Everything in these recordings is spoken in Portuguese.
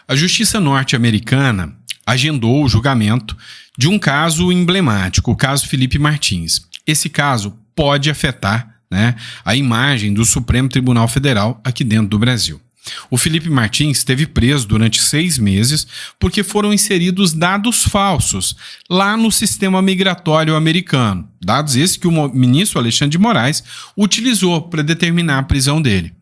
A Justiça norte-americana agendou o julgamento de um caso emblemático, o caso Felipe Martins. Esse caso pode afetar, a imagem do Supremo Tribunal Federal aqui dentro do Brasil. O Felipe Martins esteve preso durante 6 meses porque foram inseridos dados falsos lá no sistema migratório americano. Dados esses que o ministro Alexandre de Moraes utilizou para determinar a prisão dele.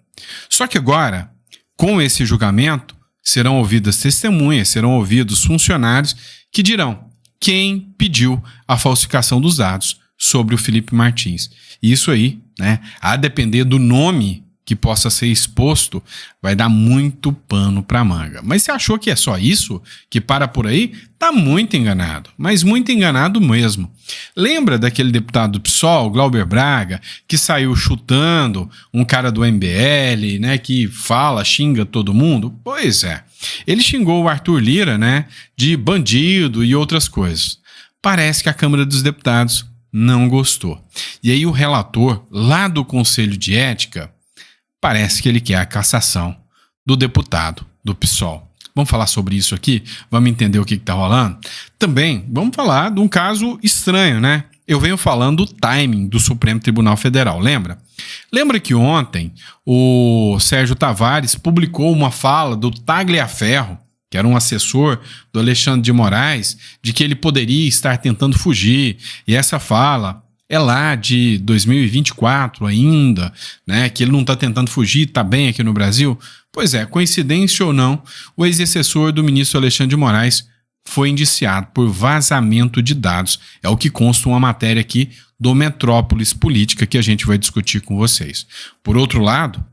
Só que agora, com esse julgamento, serão ouvidas testemunhas, serão ouvidos funcionários que dirão quem pediu a falsificação dos dados sobre o Felipe Martins. Isso aí, a depender do nome que possa ser exposto, vai dar muito pano para manga. Mas você achou que é só isso? Que para por aí? Tá muito enganado, mas muito enganado mesmo. Lembra daquele deputado do PSOL, Glauber Braga, que saiu chutando um cara do MBL, que xinga todo mundo? Pois é, ele xingou o Arthur Lira, de bandido e outras coisas. Parece que a Câmara dos Deputados não gostou. E aí o relator lá do Conselho de Ética parece que ele quer a cassação do deputado do PSOL. Vamos falar sobre isso aqui? Vamos entender o que está rolando? Também vamos falar de um caso estranho, Eu venho falando do timing do Supremo Tribunal Federal, lembra? Lembra que ontem o Sérgio Tavares publicou uma fala do Tagliaferro, que era um assessor do Alexandre de Moraes, de que ele poderia estar tentando fugir. E essa fala é lá de 2024 ainda, que ele não está tentando fugir, está bem aqui no Brasil. Pois é, coincidência ou não, o ex-assessor do ministro Alexandre de Moraes foi indiciado por vazamento de dados. É o que consta uma matéria aqui do Metrópolis Política que a gente vai discutir com vocês. Por outro lado,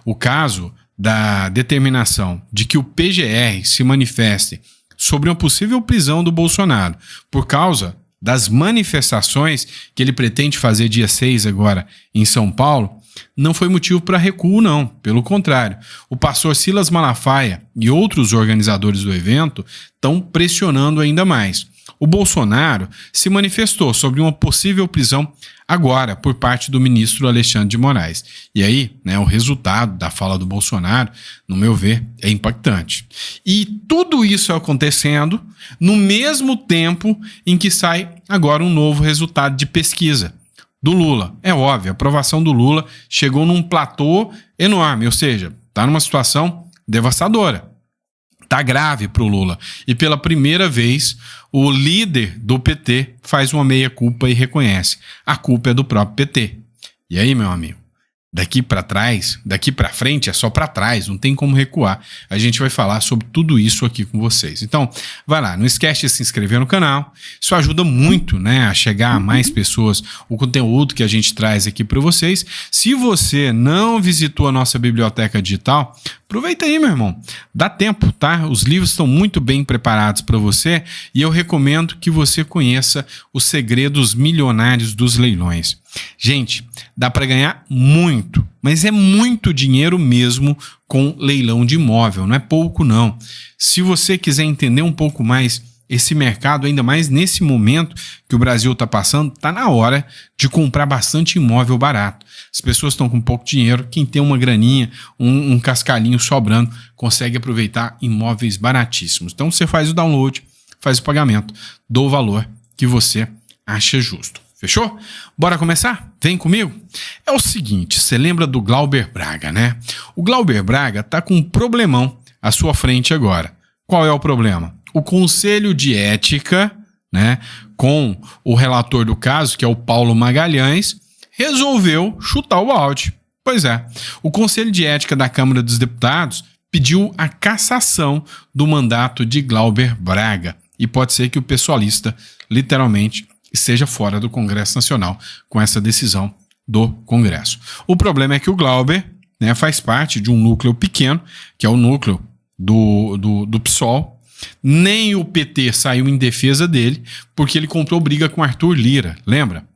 o caso da determinação de que o PGR se manifeste sobre uma possível prisão do Bolsonaro por causa das manifestações que ele pretende fazer dia 6 agora em São Paulo, não foi motivo para recuo, não. Pelo contrário, o pastor Silas Malafaia e outros organizadores do evento estão pressionando ainda mais. O Bolsonaro se manifestou sobre uma possível prisão agora por parte do ministro Alexandre de Moraes. E aí, o resultado da fala do Bolsonaro, no meu ver, é impactante. E tudo isso acontecendo no mesmo tempo em que sai agora um novo resultado de pesquisa do Lula. É óbvio, a aprovação do Lula chegou num platô enorme, ou seja, está numa situação devastadora. Está grave para o Lula. E pela primeira vez, o líder do PT faz uma meia-culpa e reconhece. A culpa é do próprio PT. E aí, meu amigo? Daqui para trás, daqui para frente é só para trás, não tem como recuar. A gente vai falar sobre tudo isso aqui com vocês. Então, vai lá, não esquece de se inscrever no canal. Isso ajuda muito, a chegar a mais pessoas o conteúdo que a gente traz aqui para vocês. Se você não visitou a nossa biblioteca digital, aproveita aí, meu irmão. Dá tempo, tá? Os livros estão muito bem preparados para você e eu recomendo que você conheça os segredos milionários dos leilões. Gente, dá para ganhar muito, mas é muito dinheiro mesmo com leilão de imóvel, não é pouco não. Se você quiser entender um pouco mais esse mercado, ainda mais nesse momento que o Brasil está passando, está na hora de comprar bastante imóvel barato. As pessoas estão com pouco dinheiro, quem tem uma graninha, um cascalhinho sobrando, consegue aproveitar imóveis baratíssimos. Então você faz o download, faz o pagamento do valor que você acha justo. Fechou? Bora começar? Vem comigo? É o seguinte, você lembra do Glauber Braga, O Glauber Braga tá com um problemão à sua frente agora. Qual é o problema? O Conselho de Ética, com o relator do caso, que é o Paulo Magalhães, resolveu chutar o balde. Pois é, o Conselho de Ética da Câmara dos Deputados pediu a cassação do mandato de Glauber Braga. E pode ser que o pessoalista, literalmente, esteja fora do Congresso Nacional com essa decisão do Congresso. O problema é que o Glauber faz parte de um núcleo pequeno, que é o núcleo do PSOL. Nem o PT saiu em defesa dele, porque ele comprou briga com Arthur Lira, lembra?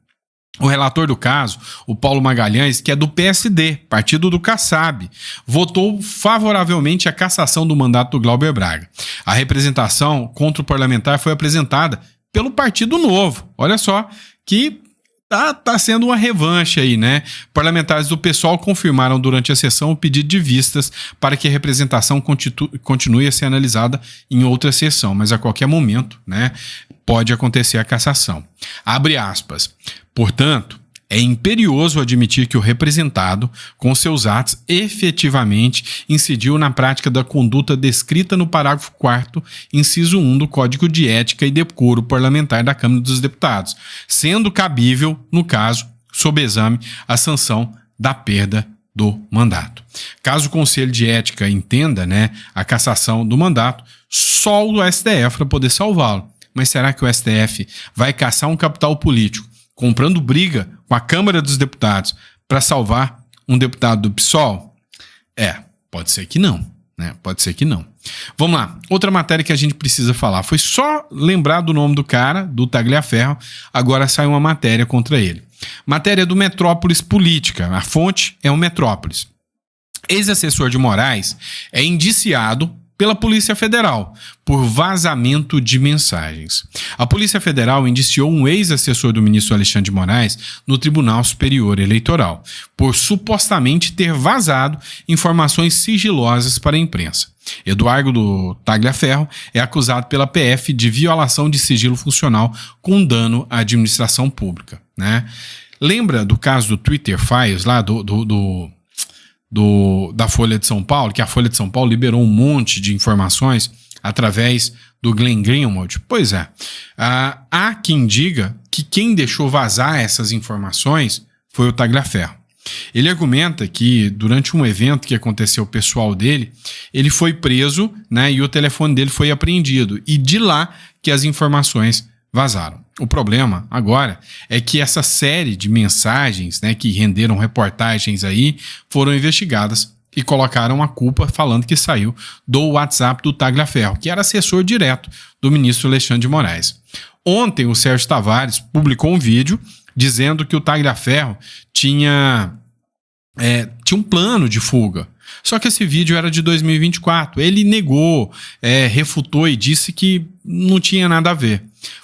O relator do caso, o Paulo Magalhães, que é do PSD, partido do Kassab, votou favoravelmente a cassação do mandato do Glauber Braga. A representação contra o parlamentar foi apresentada pelo Partido Novo. Olha só que Tá sendo uma revanche aí, né? Parlamentares do PSOL confirmaram durante a sessão o pedido de vistas para que a representação continue a ser analisada em outra sessão, mas a qualquer momento, né, pode acontecer a cassação. Abre aspas. Portanto, é imperioso admitir que o representado, com seus atos, efetivamente incidiu na prática da conduta descrita no parágrafo 4º, inciso 1 do Código de Ética e Decoro Parlamentar da Câmara dos Deputados, sendo cabível, no caso, sob exame, a sanção da perda do mandato. Caso o Conselho de Ética entenda, né, a cassação do mandato, só o STF para poder salvá-lo. Mas será que o STF vai caçar um capital político comprando briga com a Câmara dos Deputados para salvar um deputado do PSOL? Pode ser que não, né? Pode ser que não. Vamos lá. Outra matéria que a gente precisa falar. Foi só lembrar do nome do cara, do Tagliaferro, agora sai uma matéria contra ele. Matéria do Metrópolis Política. A fonte é o Metrópolis. Ex-assessor de Moraes é indiciado pela Polícia Federal por vazamento de mensagens. A Polícia Federal indiciou um ex-assessor do ministro Alexandre de Moraes no Tribunal Superior Eleitoral por supostamente ter vazado informações sigilosas para a imprensa. Eduardo Tagliaferro é acusado pela PF de violação de sigilo funcional com dano à administração pública, né? Lembra do caso do Twitter Files lá da Folha de São Paulo, que a Folha de São Paulo liberou um monte de informações através do Glenn Greenwald? Pois é. Há quem diga que quem deixou vazar essas informações foi o Tagliaferro. Ele argumenta que durante um evento que aconteceu pessoal dele, ele foi preso, né, e o telefone dele foi apreendido. E de lá que as informações vazaram. O problema agora é que essa série de mensagens, né, que renderam reportagens aí, foram investigadas e colocaram a culpa falando que saiu do WhatsApp do Tagliaferro, que era assessor direto do ministro Alexandre de Moraes. Ontem o Sérgio Tavares publicou um vídeo dizendo que o Tagliaferro tinha um plano de fuga. Só que esse vídeo era de 2024. Ele negou, refutou e disse que não tinha nada a ver.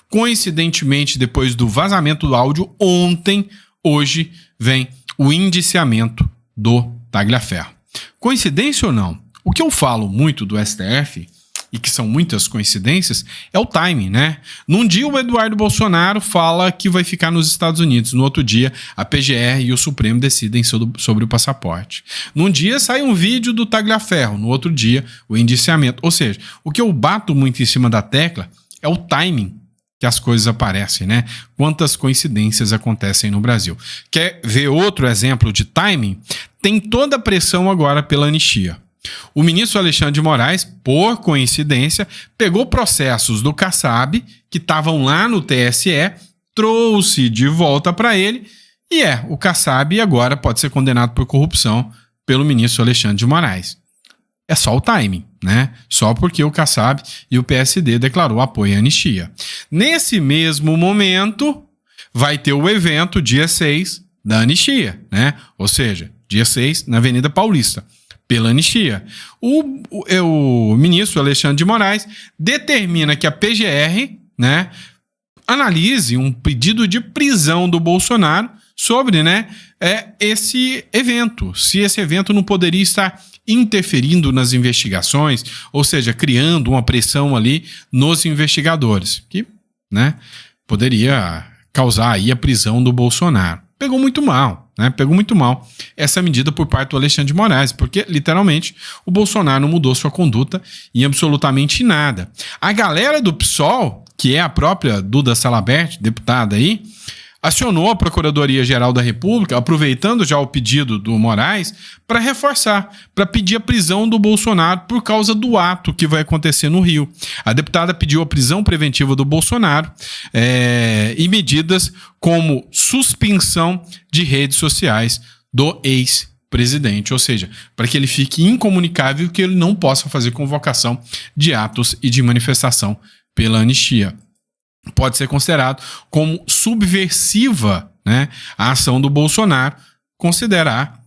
Coincidentemente, depois do vazamento do áudio, hoje vem o indiciamento do Tagliaferro. Coincidência ou não? O que eu falo muito do STF, e que são muitas coincidências, é o timing, né? Num dia o Eduardo Bolsonaro fala que vai ficar nos Estados Unidos, no outro dia a PGR e o Supremo decidem sobre o passaporte. Num dia sai um vídeo do Tagliaferro, no outro dia o indiciamento. Ou seja, o que eu bato muito em cima da tecla é o timing que as coisas aparecem, né? Quantas coincidências acontecem no Brasil. Quer ver outro exemplo de timing? Tem toda a pressão agora pela anistia. O ministro Alexandre de Moraes, por coincidência, pegou processos do Kassab, que estavam lá no TSE, trouxe de volta para ele, e o Kassab agora pode ser condenado por corrupção pelo ministro Alexandre de Moraes. É só o timing, né? Só porque o Kassab e o PSD declarou apoio à anistia. Nesse mesmo momento, vai ter o evento, dia 6, da anistia, né? Ou seja, dia 6, na Avenida Paulista, pela anistia. O ministro Alexandre de Moraes determina que a PGR, né, analise um pedido de prisão do Bolsonaro sobre, né, esse evento. Se esse evento não poderia estar interferindo nas investigações, ou seja, criando uma pressão ali nos investigadores, que, né, poderia causar aí a prisão do Bolsonaro. Pegou muito mal, né? Pegou muito mal essa medida por parte do Alexandre de Moraes, porque, literalmente, o Bolsonaro não mudou sua conduta em absolutamente nada. A galera do PSOL, que é a própria Duda Salabert, deputada aí, acionou a Procuradoria-Geral da República, aproveitando já o pedido do Moraes, para reforçar, para pedir a prisão do Bolsonaro por causa do ato que vai acontecer no Rio. A deputada pediu a prisão preventiva do Bolsonaro e medidas como suspensão de redes sociais do ex-presidente, ou seja, para que ele fique incomunicável e que ele não possa fazer convocação de atos e de manifestação pela anistia. Pode ser considerado como subversiva, né, a ação do Bolsonaro, considerar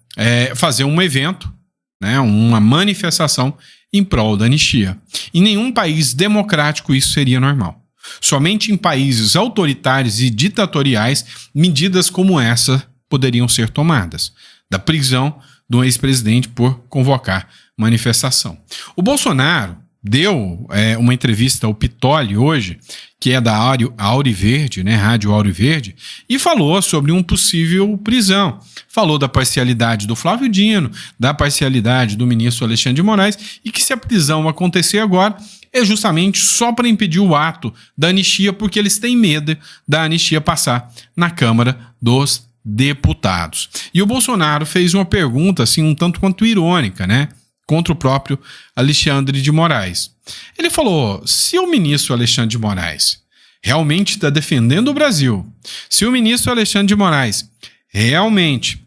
fazer um evento, né, uma manifestação em prol da anistia. Em nenhum país democrático isso seria normal. Somente em países autoritários e ditatoriais, medidas como essa poderiam ser tomadas. Da prisão do ex-presidente por convocar manifestação. O Bolsonaro deu uma entrevista ao Pitoli hoje, que é da Auriverde, né, Rádio Auriverde, e falou sobre um possível prisão. Falou da parcialidade do Flávio Dino, da parcialidade do ministro Alexandre de Moraes, e que se a prisão acontecer agora, é justamente só para impedir o ato da anistia, porque eles têm medo da anistia passar na Câmara dos Deputados. E o Bolsonaro fez uma pergunta, assim, um tanto quanto irônica, né? Contra o próprio Alexandre de Moraes. Ele falou, se o ministro Alexandre de Moraes realmente está defendendo o Brasil, se o ministro Alexandre de Moraes realmente,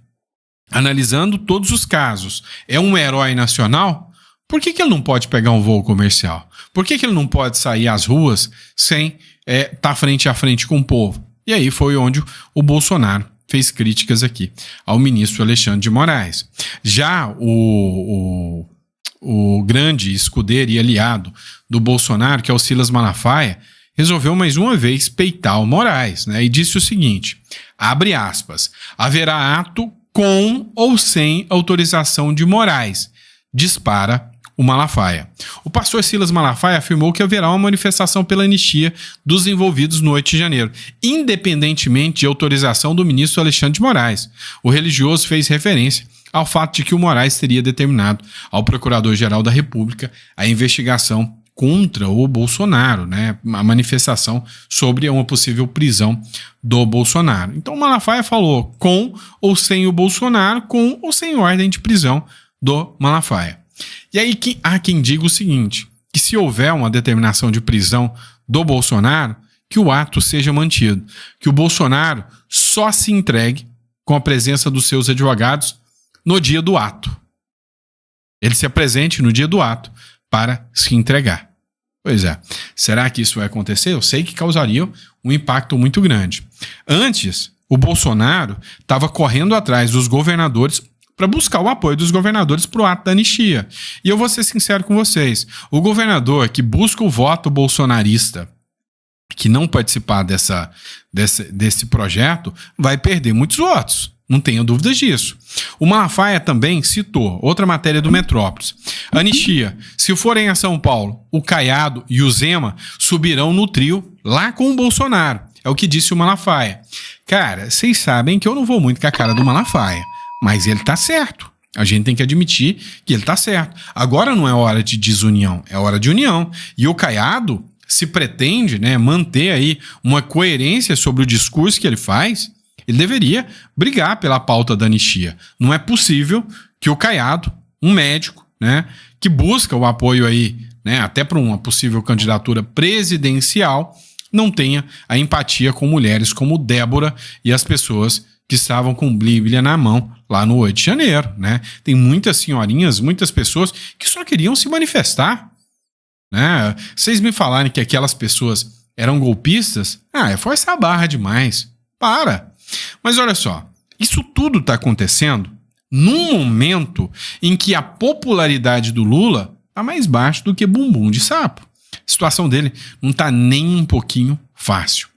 analisando todos os casos, é um herói nacional, por que ele não pode pegar um voo comercial? Por que ele não pode sair às ruas sem estar frente a frente com o povo? E aí foi onde o Bolsonaro fez críticas aqui ao ministro Alexandre de Moraes. Já o grande escudeiro e aliado do Bolsonaro, que é o Silas Malafaia, resolveu mais uma vez peitar o Moraes, né? E disse o seguinte, abre aspas, haverá ato com ou sem autorização de Moraes, dispara o Malafaia. O pastor Silas Malafaia afirmou que haverá uma manifestação pela anistia dos envolvidos no 8 de janeiro, independentemente de autorização do ministro Alexandre de Moraes. O religioso fez referência ao fato de que o Moraes teria determinado ao Procurador-Geral da República a investigação contra o Bolsonaro, né? A manifestação sobre uma possível prisão do Bolsonaro. Então o Malafaia falou com ou sem o Bolsonaro, com ou sem ordem de prisão do Malafaia. E aí há quem diga o seguinte, que se houver uma determinação de prisão do Bolsonaro, que o ato seja mantido, que o Bolsonaro só se entregue com a presença dos seus advogados no dia do ato. Ele se apresente no dia do ato para se entregar. Pois é, será que isso vai acontecer? Eu sei que causaria um impacto muito grande. Antes, o Bolsonaro estava correndo atrás dos governadores para buscar o apoio dos governadores para o ato da anistia. E eu vou ser sincero com vocês, o governador que busca o voto bolsonarista, que não participar desse projeto, vai perder muitos votos. Não tenho dúvidas disso. O Malafaia também citou outra matéria do Metrópolis. Anistia, se forem a São Paulo, o Caiado e o Zema subirão no trio lá com o Bolsonaro. É o que disse o Malafaia. Cara, vocês sabem que eu não vou muito com a cara do Malafaia. Mas ele tá certo. A gente tem que admitir que ele tá certo. Agora não é hora de desunião, é hora de união. E o Caiado, se pretende, né, manter aí uma coerência sobre o discurso que ele faz, ele deveria brigar pela pauta da anistia. Não é possível que o Caiado, um médico, né, que busca o apoio aí, né, até para uma possível candidatura presidencial, não tenha a empatia com mulheres como Débora e as pessoas que estavam com Bíblia na mão lá no 8 de janeiro, né? Tem muitas senhorinhas, muitas pessoas que só queriam se manifestar, né? Vocês me falarem que aquelas pessoas eram golpistas, é forçar a barra demais. Para! Mas olha só, isso tudo está acontecendo num momento em que a popularidade do Lula está mais baixa do que bumbum de sapo. A situação dele não está nem um pouquinho fácil.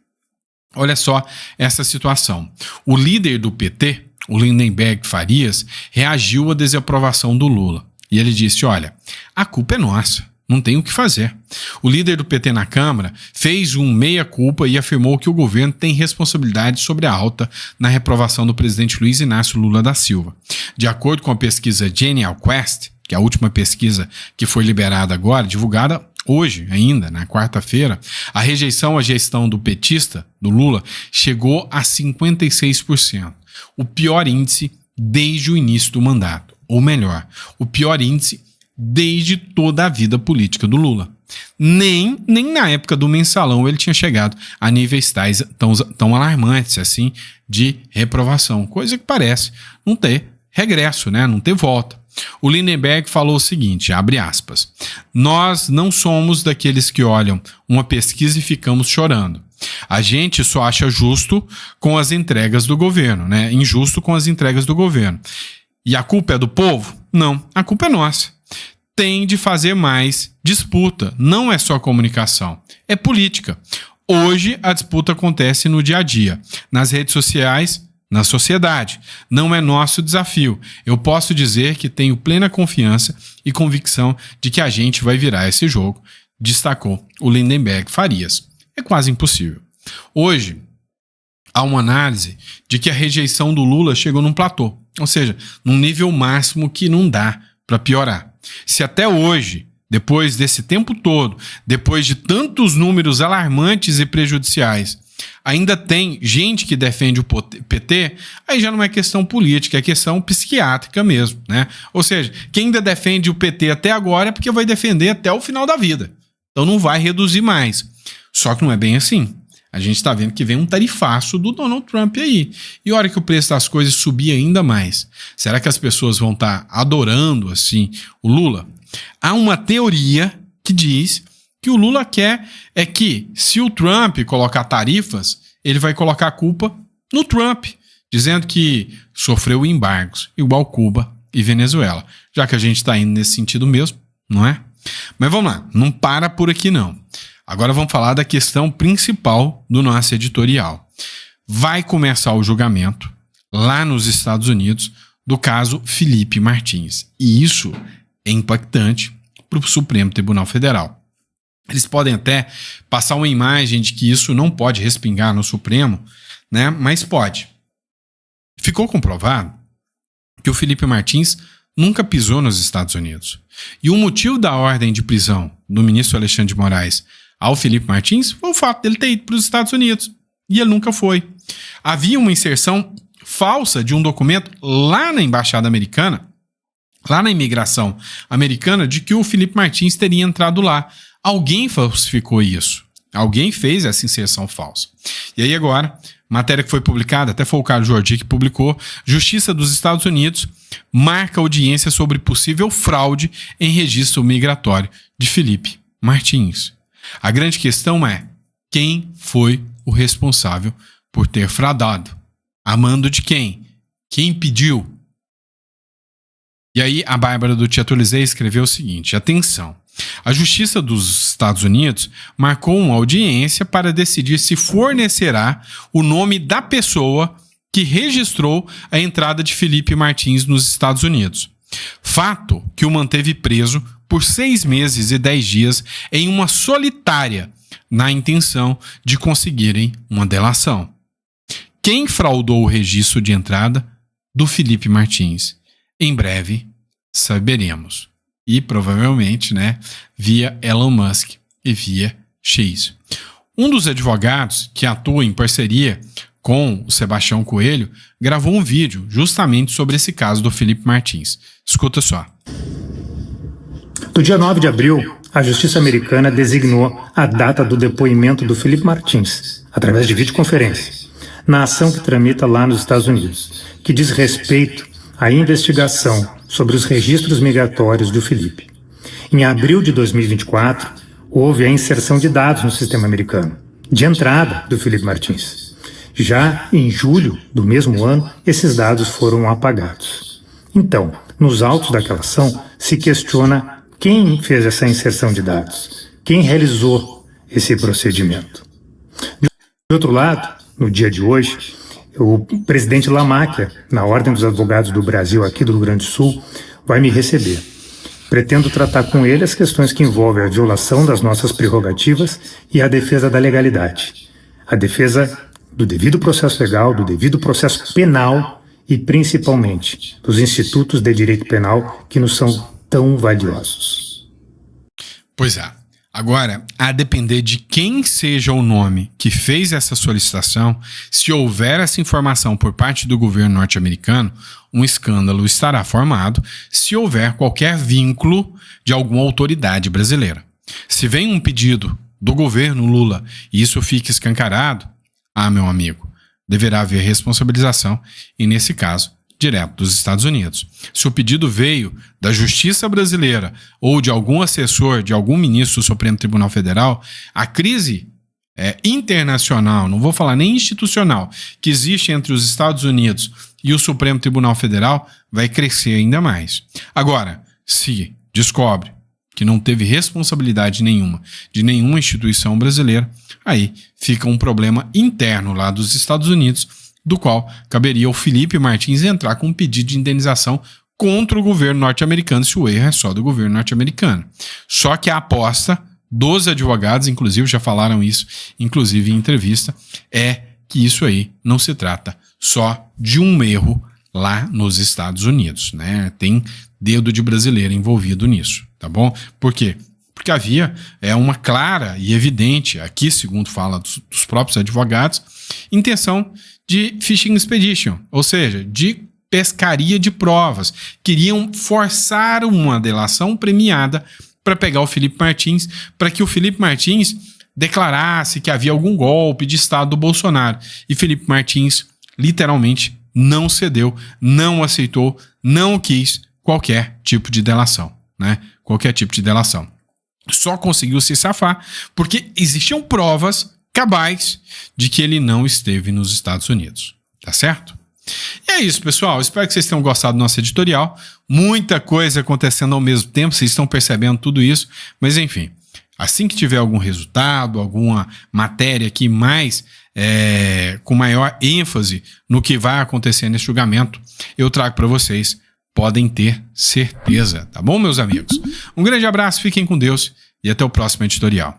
Olha só essa situação. O líder do PT, o Lindenberg Farias, reagiu à desaprovação do Lula. E ele disse, olha, a culpa é nossa, não tem o que fazer. O líder do PT na Câmara fez um meia-culpa e afirmou que o governo tem responsabilidade sobre a alta na reprovação do presidente Luiz Inácio Lula da Silva. De acordo com a pesquisa Genial Quest, que é a última pesquisa que foi liberada agora, divulgada hoje ainda, na quarta-feira, a rejeição à gestão do petista, do Lula, chegou a 56%. O pior índice desde o início do mandato. Ou melhor, o pior índice desde toda a vida política do Lula. Nem na época do mensalão ele tinha chegado a níveis tais tão alarmantes assim de reprovação. Coisa que parece não ter regresso, né? Não ter volta. O Lindenberg falou o seguinte, abre aspas, nós não somos daqueles que olham uma pesquisa e ficamos chorando. A gente só acha justo com as entregas do governo, né? Injusto com as entregas do governo. E a culpa é do povo? Não, a culpa é nossa. Tem de fazer mais disputa, não é só comunicação, é política. Hoje a disputa acontece no dia a dia, nas redes sociais, na sociedade. Não é nosso desafio. Eu posso dizer que tenho plena confiança e convicção de que a gente vai virar esse jogo, destacou o Lindenberg Farias. É quase impossível. Hoje, há uma análise de que a rejeição do Lula chegou num platô, ou seja, num nível máximo que não dá para piorar. Se até hoje, depois desse tempo todo, depois de tantos números alarmantes e prejudiciais, ainda tem gente que defende o PT, aí já não é questão política, é questão psiquiátrica mesmo, né? Ou seja, quem ainda defende o PT até agora é porque vai defender até o final da vida. Então não vai reduzir mais. Só que não é bem assim. A gente está vendo que vem um tarifaço do Donald Trump aí. E a hora que o preço das coisas subir ainda mais, será que as pessoas vão estar adorando assim o Lula? Há uma teoria que diz que o Lula quer é que, se o Trump colocar tarifas, ele vai colocar a culpa no Trump, dizendo que sofreu embargos, igual Cuba e Venezuela. Já que a gente está indo nesse sentido mesmo, não é? Mas vamos lá, não para por aqui não. Agora vamos falar da questão principal do nosso editorial. Vai começar o julgamento lá nos Estados Unidos do caso Felipe Martins. E isso é impactante para o Supremo Tribunal Federal. Eles podem até passar uma imagem de que isso não pode respingar no Supremo, né? Mas pode. Ficou comprovado que o Felipe Martins nunca pisou nos Estados Unidos. E o motivo da ordem de prisão do ministro Alexandre de Moraes ao Felipe Martins foi o fato dele ter ido para os Estados Unidos. E ele nunca foi. Havia uma inserção falsa de um documento lá na Embaixada Americana, lá na imigração americana, de que o Felipe Martins teria entrado lá. Alguém falsificou isso. Alguém fez essa inserção falsa. E aí agora, matéria que foi publicada, até foi o Carlos Jordi que publicou, Justiça dos Estados Unidos marca audiência sobre possível fraude em registro migratório de Felipe Martins. A grande questão é, quem foi o responsável por ter fraudado? A mando de quem? Quem pediu? E aí a Bárbara do Te Atualizei escreveu o seguinte, atenção, a Justiça dos Estados Unidos marcou uma audiência para decidir se fornecerá o nome da pessoa que registrou a entrada de Felipe Martins nos Estados Unidos. Fato que o manteve preso por 6 meses e 10 dias em uma solitária, na intenção de conseguirem uma delação. Quem fraudou o registro de entrada do Felipe Martins? Em breve saberemos. E provavelmente, né, via Elon Musk e via X. Um dos advogados que atua em parceria com o Sebastião Coelho gravou um vídeo justamente sobre esse caso do Felipe Martins. Escuta só. No dia 9 de abril, a Justiça Americana designou a data do depoimento do Felipe Martins, através de videoconferência, na ação que tramita lá nos Estados Unidos, que diz respeito à investigação sobre os registros migratórios do Felipe. Em abril de 2024, houve a inserção de dados no sistema americano, de entrada do Felipe Martins. Já em julho do mesmo ano, esses dados foram apagados. Então, nos autos daquela ação, se questiona quem fez essa inserção de dados, quem realizou esse procedimento. De outro lado, no dia de hoje, o presidente Lamáquia, na Ordem dos Advogados do Brasil, aqui do Rio Grande do Sul, vai me receber. Pretendo tratar com ele as questões que envolvem a violação das nossas prerrogativas e a defesa da legalidade. A defesa do devido processo legal, do devido processo penal e, principalmente, dos institutos de direito penal que nos são tão valiosos. Pois é. Agora, a depender de quem seja o nome que fez essa solicitação, se houver essa informação por parte do governo norte-americano, um escândalo estará formado se houver qualquer vínculo de alguma autoridade brasileira. Se vem um pedido do governo Lula e isso fica escancarado, meu amigo, deverá haver responsabilização e, nesse caso, direto dos Estados Unidos. Se o pedido veio da Justiça brasileira ou de algum assessor, de algum ministro do Supremo Tribunal Federal, a crise internacional, não vou falar nem institucional, que existe entre os Estados Unidos e o Supremo Tribunal Federal vai crescer ainda mais. Agora, se descobre que não teve responsabilidade nenhuma de nenhuma instituição brasileira, aí fica um problema interno lá dos Estados Unidos, do qual caberia ao Felipe Martins entrar com um pedido de indenização contra o governo norte-americano, se o erro é só do governo norte-americano. Só que a aposta dos advogados, inclusive já falaram isso, inclusive em entrevista, é que isso aí não se trata só de um erro lá nos Estados Unidos, né? Tem dedo de brasileiro envolvido nisso, tá bom? Por quê? Porque havia uma clara e evidente, aqui segundo fala dos próprios advogados, intenção de fishing expedition, ou seja, de pescaria de provas. Queriam forçar uma delação premiada para pegar o Felipe Martins, para que o Felipe Martins declarasse que havia algum golpe de Estado do Bolsonaro. E Felipe Martins, literalmente, não cedeu, não aceitou, não quis qualquer tipo de delação, né? Qualquer tipo de delação. Só conseguiu se safar porque existiam provas cabais de que ele não esteve nos Estados Unidos. Tá certo? E é isso, pessoal. Espero que vocês tenham gostado do nosso editorial. Muita coisa acontecendo ao mesmo tempo, vocês estão percebendo tudo isso. Mas, enfim, assim que tiver algum resultado, alguma matéria aqui mais com maior ênfase no que vai acontecer nesse julgamento, eu trago para vocês. Podem ter certeza, tá bom, meus amigos? Um grande abraço, fiquem com Deus e até o próximo editorial.